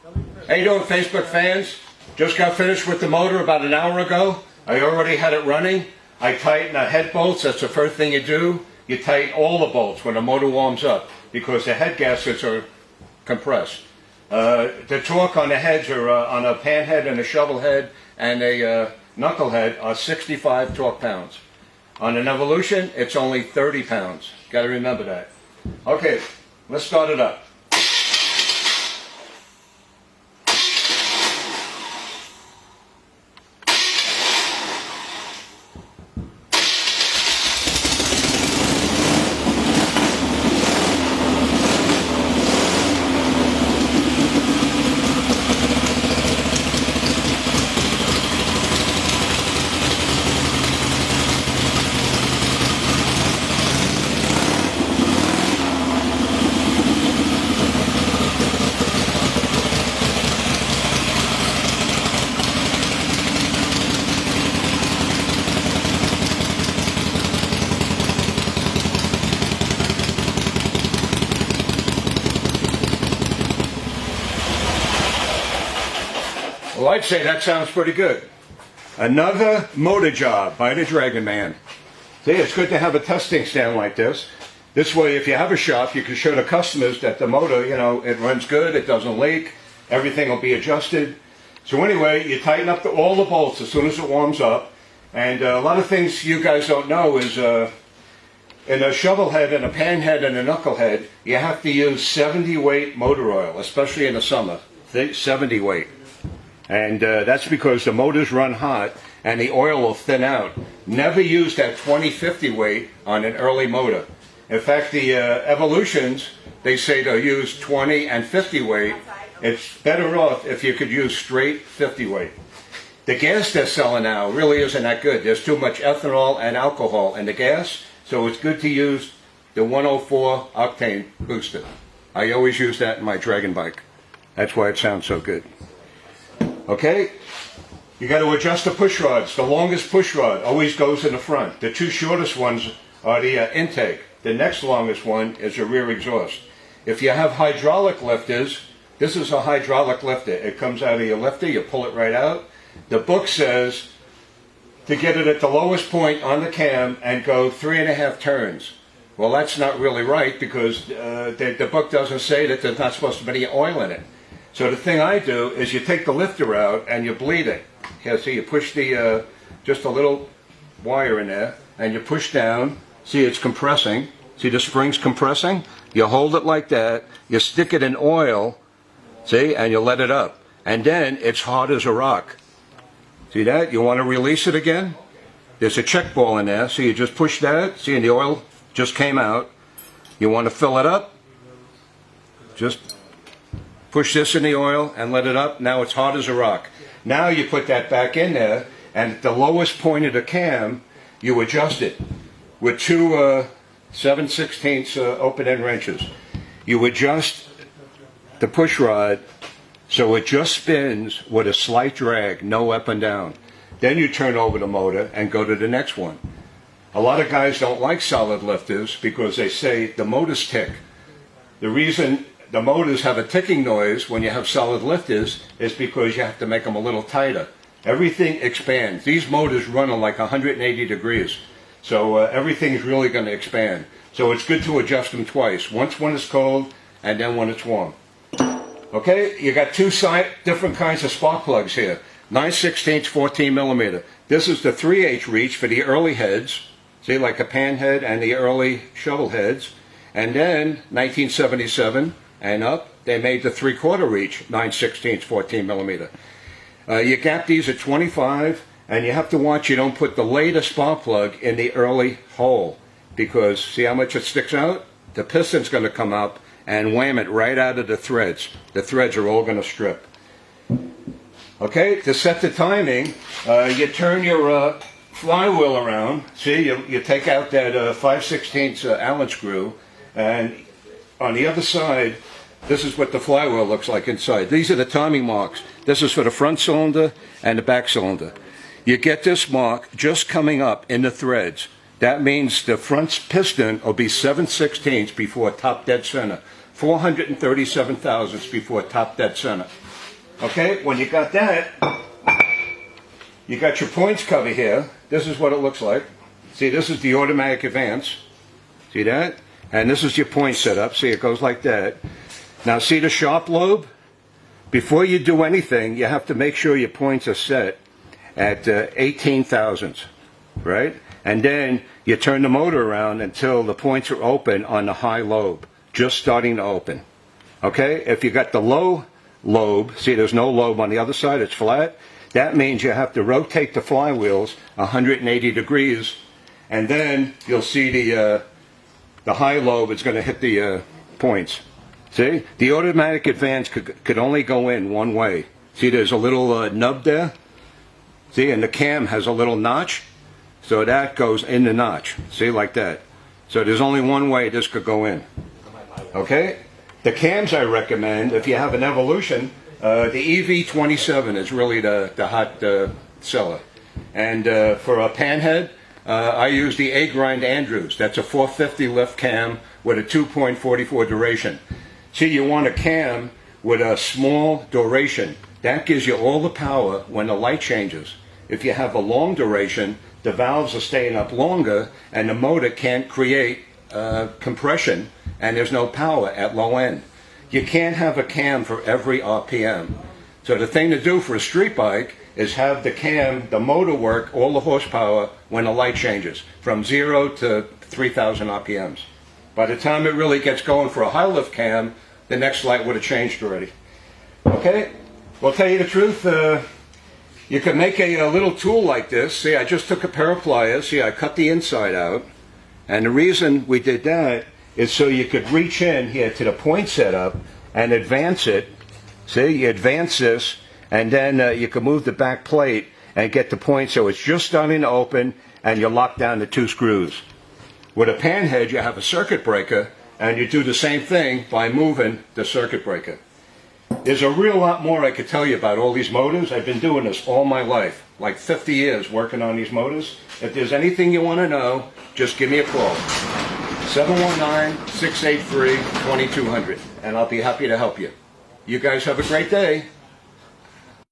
How you doing, Facebook fans? Just got finished with the motor about an hour ago. I already had it running. I tighten the head bolts. That's the first thing you do. You tighten all the bolts when the motor warms up because the head gaskets are compressed. The torque on the heads are on a pan head and a shovel head and a knuckle head are 65 torque pounds. On an Evolution, it's only 30 pounds. Got to remember that. Okay, let's start it up. Well, I'd say that sounds pretty good. Another motor job by the Dragonman. See, it's good to have a testing stand like this. This way, if you have a shop, you can show the customers that the motor, it runs good, it doesn't leak, everything will be adjusted. So anyway, you tighten up all the bolts as soon as it warms up. And a lot of things you guys don't know is in a shovel head and a pan head and a knuckle head, you have to use 70 weight motor oil, especially in the summer. 70 weight. And that's because the motors run hot and the oil will thin out. Never use that 20-50 weight on an early motor. In fact, the Evolutions, they say to use 20 and 50 weight. It's better off if you could use straight 50 weight. The gas they're selling now really isn't that good. There's too much ethanol and alcohol in the gas, so it's good to use the 104 octane booster. I always use that in my Dragon bike. That's why it sounds so good. Okay, you got to adjust the push rods. The longest push rod always goes in the front. The two shortest ones are the intake. The next longest one is the rear exhaust. If you have hydraulic lifters, this is a hydraulic lifter. It comes out of your lifter, you pull it right out. The book says to get it at the lowest point on the cam and go 3.5 turns. Well, that's not really right because the book doesn't say that there's not supposed to be any oil in it. So the thing I do is you take the lifter out and you bleed it. Here, see, you push the just a little wire in there and you push down. See, it's compressing. See, the spring's compressing. You hold it like that. You stick it in oil, see, and you let it up. And then it's hard as a rock. See that? You want to release it again? There's a check ball in there. So you just push that. See, and the oil just came out. You want to fill it up? Just push this in the oil and let it up. Now it's hard as a rock. Now you put that back in there, and at the lowest point of the cam, you adjust it with two 7/16 open-end wrenches. You adjust the push rod so it just spins with a slight drag, no up and down. Then you turn over the motor and go to the next one. A lot of guys don't like solid lifters because they say the motors tick. The reason the motors have a ticking noise when you have solid lifters is because you have to make them a little tighter. Everything expands. These motors run on like 180 degrees. So everything's really going to expand. So it's good to adjust them twice. Once when it's cold and then when it's warm. Okay, you got two different kinds of spark plugs here. 9/16 14 millimeter. This is the 3/8 reach for the early heads. See, like a pan head and the early shovel heads. And then 1977 and up, they made the 3/4 reach, 9/16 14 millimeter. You gap these at 25, and you have to watch you don't put the latest spark plug in the early hole, because see how much it sticks out? The piston's going to come up and wham it right out of the threads. The threads are all going to strip. Okay, to set the timing, you turn your flywheel around. See, you take out that 5/16 Allen screw, and on the other side, this is what the flywheel looks like inside. These are the timing marks. This is for the front cylinder and the back cylinder. You get this mark just coming up in the threads. That means the front piston will be 7/16 before top dead center. 437 thousandths before top dead center. Okay, when you got that, you got your points cover here. This is what it looks like. See, this is the automatic advance. See that? And this is your point setup. See, it goes like that. Now see the sharp lobe? Before you do anything, you have to make sure your points are set at 18 thousandths, right? And then you turn the motor around until the points are open on the high lobe, just starting to open. Okay? If you got the low lobe, see there's no lobe on the other side, it's flat, that means you have to rotate the flywheels 180 degrees, and then you'll see the high lobe is going to hit the points. See? The automatic advance could only go in one way. See, there's a little nub there. See, and the cam has a little notch. So that goes in the notch. See, like that. So there's only one way this could go in. Okay? The cams I recommend, if you have an Evolution, the EV27 is really the hot seller. And for a panhead, I use the A-Grind Andrews. That's a 450 lift cam with a 2.44 duration. See, you want a cam with a small duration. That gives you all the power when the light changes. If you have a long duration, the valves are staying up longer and the motor can't create compression and there's no power at low end. You can't have a cam for every RPM. So the thing to do for a street bike is have the cam, the motor work, all the horsepower when the light changes from 0 to 3,000 RPMs. By the time it really gets going for a high lift cam, the next light would have changed already. Okay? Well, tell you the truth, you can make a little tool like this. See, I just took a pair of pliers. See, I cut the inside out. And the reason we did that is so you could reach in here to the point setup and advance it. See, you advance this, and then you can move the back plate and get the point so it's just starting to open, and you lock down the 2 screws. With a panhead, you have a circuit breaker, and you do the same thing by moving the circuit breaker. There's a real lot more I could tell you about all these motors. I've been doing this all my life, like 50 years working on these motors. If there's anything you want to know, just give me a call. 719-683-2200, and I'll be happy to help you. You guys have a great day.